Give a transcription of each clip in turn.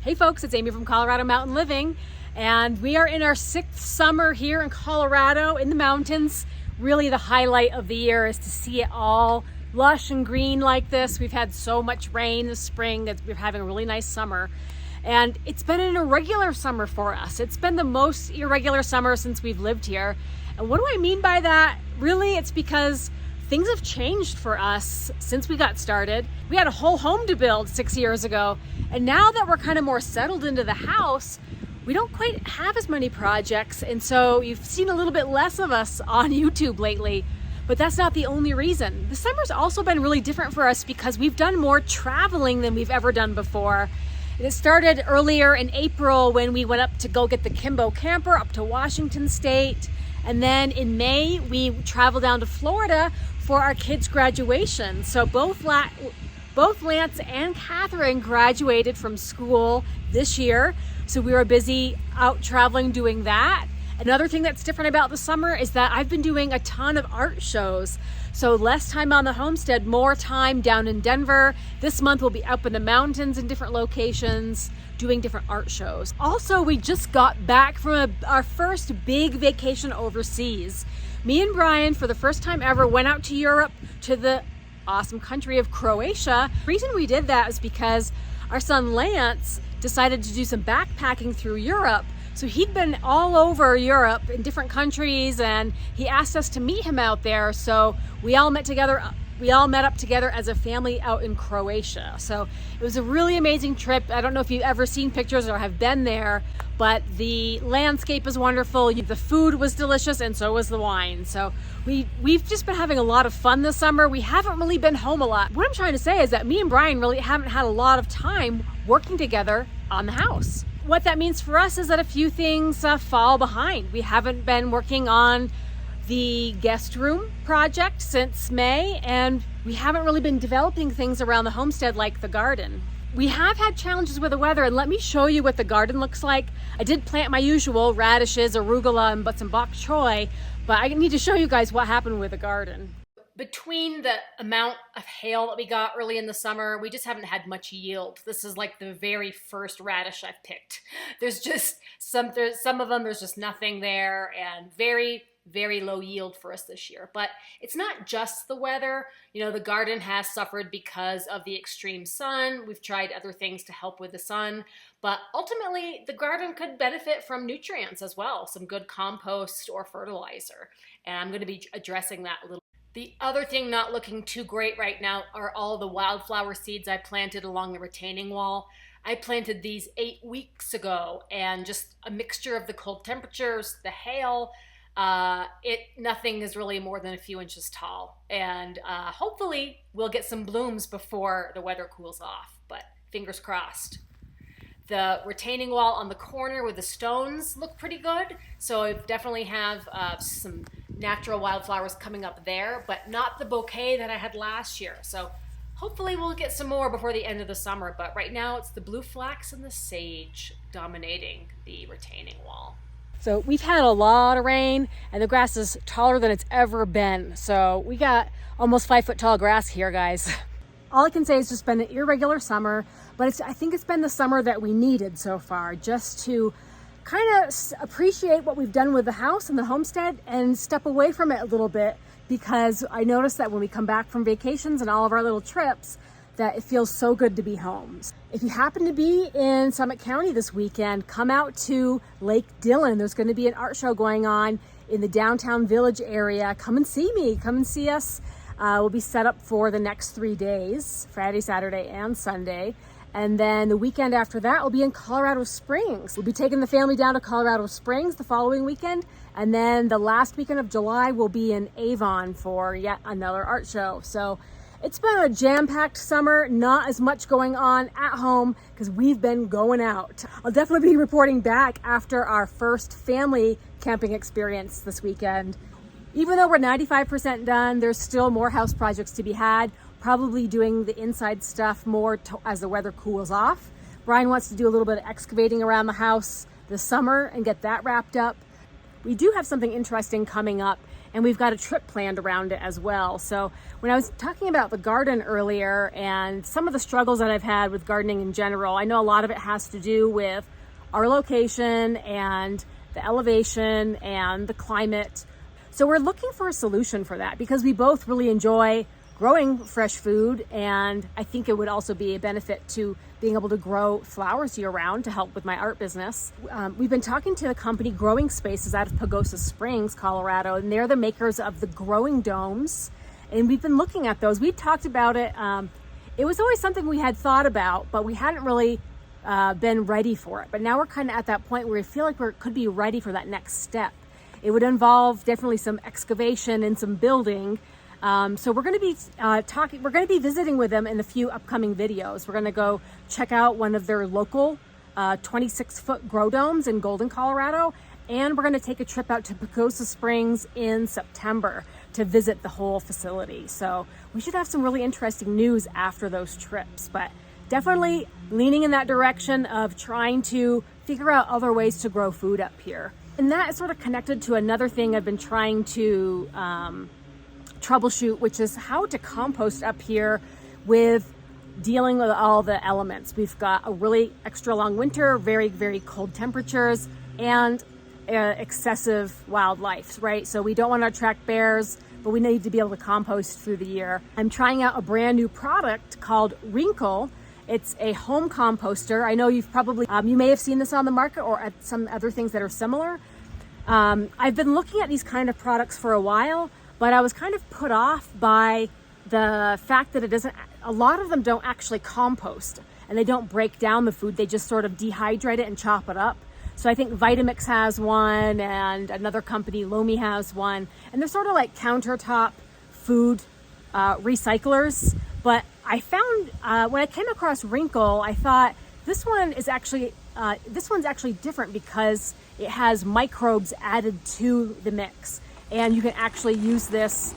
Hey folks, it's Amy from Colorado Mountain Living, and we are in our 6th summer here in Colorado in the mountains. Really the highlight of the year is to see it all lush and green like this. We've had so much rain this spring that we're having a really nice summer. And it's been an irregular summer for us. It's been the most irregular summer since we've lived here. And what do I mean by that? Really, it's because things have changed for us since we got started. We had a whole home to build 6 years ago. And now that we're kind of more settled into the house, we don't quite have as many projects. And so you've seen a little bit less of us on YouTube lately, but that's not the only reason. The summer's also been really different for us because we've done more traveling than we've ever done before. It started earlier in April when we went up to go get the Kimbo camper up to Washington State. And then in May, we traveled down to Florida for our kids' graduation. So both Lance and Catherine graduated from school this year. So we were busy out traveling doing that. Another thing that's different about the summer is that I've been doing a ton of art shows. So less time on the homestead, more time down in Denver. This month we'll be up in the mountains in different locations doing different art shows. Also, we just got back from our first big vacation overseas. Me and Brian, for the first time ever, went out to Europe, to the awesome country of Croatia. The reason we did that is because our son Lance decided to do some backpacking through Europe. So he'd been all over Europe in different countries, and he asked us to meet him out there. So we all met up together as a family out in Croatia. So it was a really amazing trip. I don't know if you've ever seen pictures or have been there, but the landscape is wonderful. The food was delicious, and so was the wine. So we've just been having a lot of fun this summer. We haven't really been home a lot. What I'm trying to say is that me and Brian really haven't had a lot of time working together on the house. What that means for us is that a few things fall behind. We haven't been working on the guest room project since May, and we haven't really been developing things around the homestead like the garden. We have had challenges with the weather, and let me show you what the garden looks like. I did plant my usual radishes, arugula, and some bok choy, but I need to show you guys what happened with the garden. Between the amount of hail that we got early in the summer, we just haven't had much yield. This is like the very first radish I've picked. There's just some of them, there's just nothing there, and very low yield for us this year. But it's not just the weather. You know, the garden has suffered because of the extreme sun. We've tried other things to help with the sun, but ultimately the garden could benefit from nutrients as well, some good compost or fertilizer. And I'm going to be addressing that a little. The other thing not looking too great right now are all the wildflower seeds I planted along the retaining wall. I planted these 8 weeks ago, and just a mixture of the cold temperatures, the hail, nothing is really more than a few inches tall. And hopefully we'll get some blooms before the weather cools off, but fingers crossed. The retaining wall on the corner with the stones look pretty good. So I definitely have some natural wildflowers coming up there, but not the bouquet that I had last year. So hopefully we'll get some more before the end of the summer. But right now it's the blue flax and the sage dominating the retaining wall. So we've had a lot of rain, and the grass is taller than it's ever been. So we got almost 5-foot tall grass here, guys. All I can say is just been an irregular summer, but I think it's been the summer that we needed so far, just to kind of appreciate what we've done with the house and the homestead and step away from it a little bit, because I noticed that when we come back from vacations and all of our little trips, that it feels so good to be home. If you happen to be in Summit County this weekend, come out to Lake Dillon. There's going to be an art show going on in the downtown village area. Come and see me, come and see us. We'll be set up for the next 3 days, Friday, Saturday, and Sunday. And then the weekend after that, we'll be in Colorado Springs. We'll be taking the family down to Colorado Springs the following weekend. And then the last weekend of July, we'll be in Avon for yet another art show. So it's been a jam-packed summer, not as much going on at home because we've been going out. I'll definitely be reporting back after our first family camping experience this weekend. Even though we're 95% done, there's still more house projects to be had, probably doing the inside stuff more as the weather cools off. Brian wants to do a little bit of excavating around the house this summer and get that wrapped up. We do have something interesting coming up, and we've got a trip planned around it as well. So when I was talking about the garden earlier and some of the struggles that I've had with gardening in general, I know a lot of it has to do with our location and the elevation and the climate. So we're looking for a solution for that because we both really enjoy growing fresh food, and I think it would also be a benefit to being able to grow flowers year round to help with my art business. We've been talking to the company Growing Spaces out of Pagosa Springs, Colorado, and they're the makers of the growing domes. And we've been looking at those. We talked about it. It was always something we had thought about, but we hadn't really been ready for it. But now we're kind of at that point where we feel like we could be ready for that next step. It would involve definitely some excavation and some building. So we're going to be we're going to be visiting with them in a few upcoming videos. We're going to go check out one of their local 26-foot grow domes in Golden, Colorado. And we're going to take a trip out to Pagosa Springs in September to visit the whole facility. So we should have some really interesting news after those trips, but definitely leaning in that direction of trying to figure out other ways to grow food up here. And that is sort of connected to another thing I've been trying to troubleshoot, which is how to compost up here with dealing with all the elements. We've got a really extra long winter, very, very cold temperatures, and excessive wildlife, right? So we don't want to attract bears, but we need to be able to compost through the year. I'm trying out a brand new product called Irregular. It's a home composter. I know you've probably, you may have seen this on the market or at some other things that are similar. I've been looking at these kind of products for a while, but I was kind of put off by the fact that a lot of them don't actually compost and they don't break down the food. They just sort of dehydrate it and chop it up. So I think Vitamix has one and another company, Lomi, has one. And they're sort of like countertop food recyclers. But I found, when I came across Wrinkle, I thought this one's actually different because it has microbes added to the mix. And you can actually use this,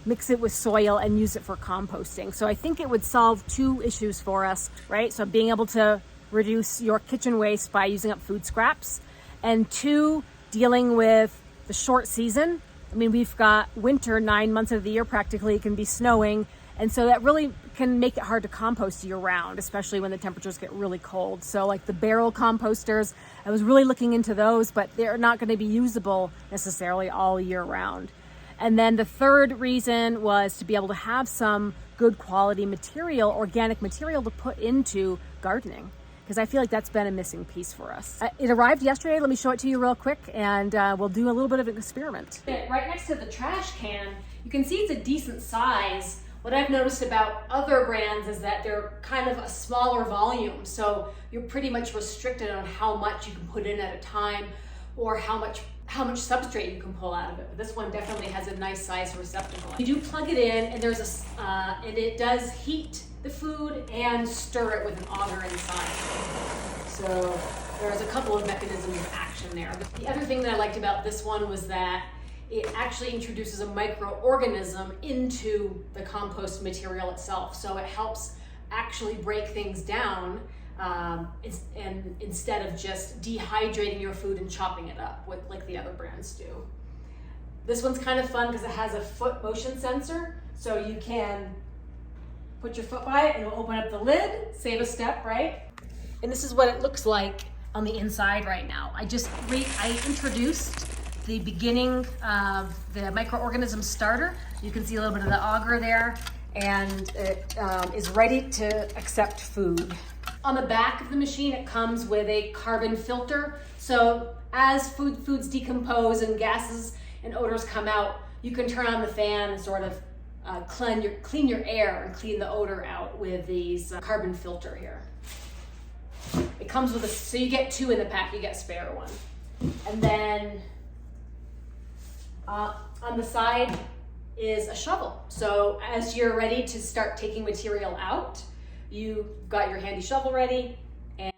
mix it with soil and use it for composting. So I think it would solve two issues for us, right? So being able to reduce your kitchen waste by using up food scraps, and two, dealing with the short season. I mean, we've got winter 9 months of the year practically. It can be snowing. And so that really can make it hard to compost year round, especially when the temperatures get really cold. So like the barrel composters, I was really looking into those, but they're not going to be usable necessarily all year round. And then the third reason was to be able to have some good quality material, organic material to put into gardening, because I feel like that's been a missing piece for us. It arrived yesterday. Let me show it to you real quick, and we'll do a little bit of an experiment. Right next to the trash can, you can see it's a decent size. What I've noticed about other brands is that they're kind of a smaller volume, so you're pretty much restricted on how much you can put in at a time or how much substrate you can pull out of it. But this one definitely has a nice size receptacle. You do plug it in, and and it does heat the food and stir it with an auger inside. So there's a couple of mechanisms of action there. The other thing that I liked about this one was that it actually introduces a microorganism into the compost material itself. So it helps actually break things down and instead of just dehydrating your food and chopping it up like the other brands do. This one's kind of fun because it has a foot motion sensor. So you can put your foot by it and it'll open up the lid, save a step, right? And this is what it looks like on the inside right now. I introduced the beginning of the microorganism starter. You can see a little bit of the auger there, and it is ready to accept food. On the back of the machine, it comes with a carbon filter. So as foods decompose and gases and odors come out, you can turn on the fan and sort of clean your air and clean the odor out with these carbon filter here. It comes with so you get two in the pack, you get a spare one. And then on the side is a shovel. So as you're ready to start taking material out, you got your handy shovel ready. And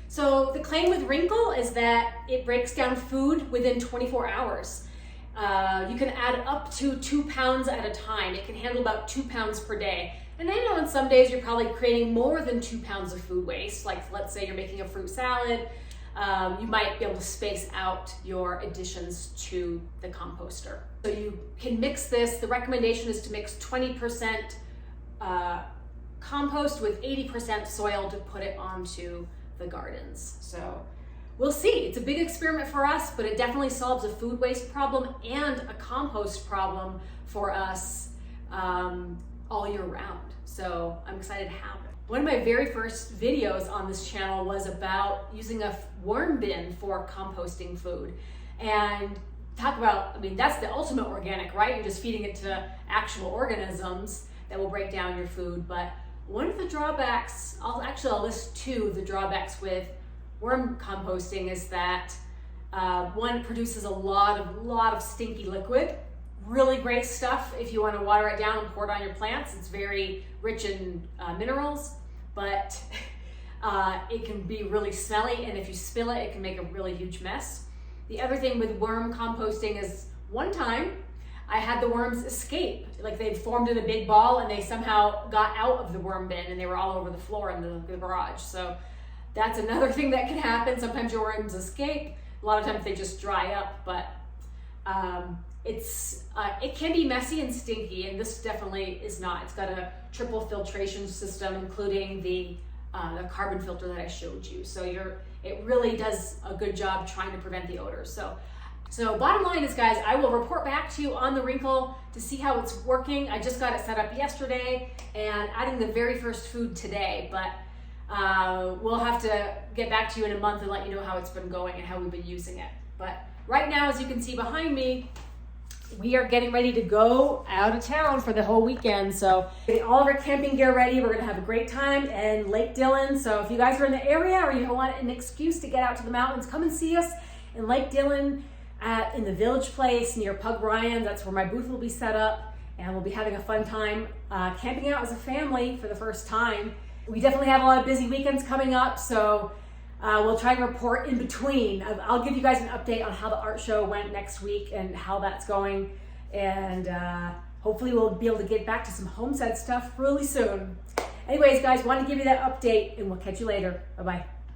so the claim with Wrinkle is that it breaks down food within 24 hours. You can add up to 2 pounds at a time. It can handle about 2 pounds per day. And I know on some days you're probably creating more than 2 pounds of food waste. Like let's say you're making a fruit salad. you might be able to space out your additions to the composter. So you can mix this. The recommendation is to mix 20% compost with 80% soil to put it onto the gardens. So we'll see. It's a big experiment for us, but it definitely solves a food waste problem and a compost problem for us all year round. So I'm excited to have it. One of my very first videos on this channel was about using a worm bin for composting food. And talk about, I mean, that's the ultimate organic, right? You're just feeding it to actual organisms that will break down your food. But one of the drawbacks, I'll list two of the drawbacks with worm composting is that one, it produces a lot of stinky liquid. Really great stuff if you want to water it down and pour it on your plants. It's very rich in minerals, but it can be really smelly, and if you spill it, it can make a really huge mess. The other thing with worm composting is one time I had the worms escape. Like they'd formed in a big ball and they somehow got out of the worm bin and they were all over the floor in the garage. So that's another thing that can happen. Sometimes your worms escape. A lot of times they just dry up, but it can be messy and stinky, and this definitely is not. It's got a triple filtration system, including the carbon filter that I showed you. So it really does a good job trying to prevent the odors. So bottom line is, guys, I will report back to you on the wrinkle to see how it's working. I just got it set up yesterday and adding the very first food today, but we'll have to get back to you in a month and let you know how it's been going and how we've been using it. But right now, as you can see behind me, we are getting ready to go out of town for the whole weekend. So getting all of our camping gear ready. We're gonna have a great time in Lake Dillon. So if you guys are in the area or you want an excuse to get out to the mountains, come and see us in Lake Dillon in the Village Place near Pug Ryan. That's where my booth will be set up, and we'll be having a fun time camping out as a family for the first time. We definitely have a lot of busy weekends coming up, so we'll try to report in between. I'll give you guys an update on how the art show went next week and how that's going. And hopefully we'll be able to get back to some Homestead stuff really soon. Anyways, guys, wanted to give you that update, and we'll catch you later. Bye-bye.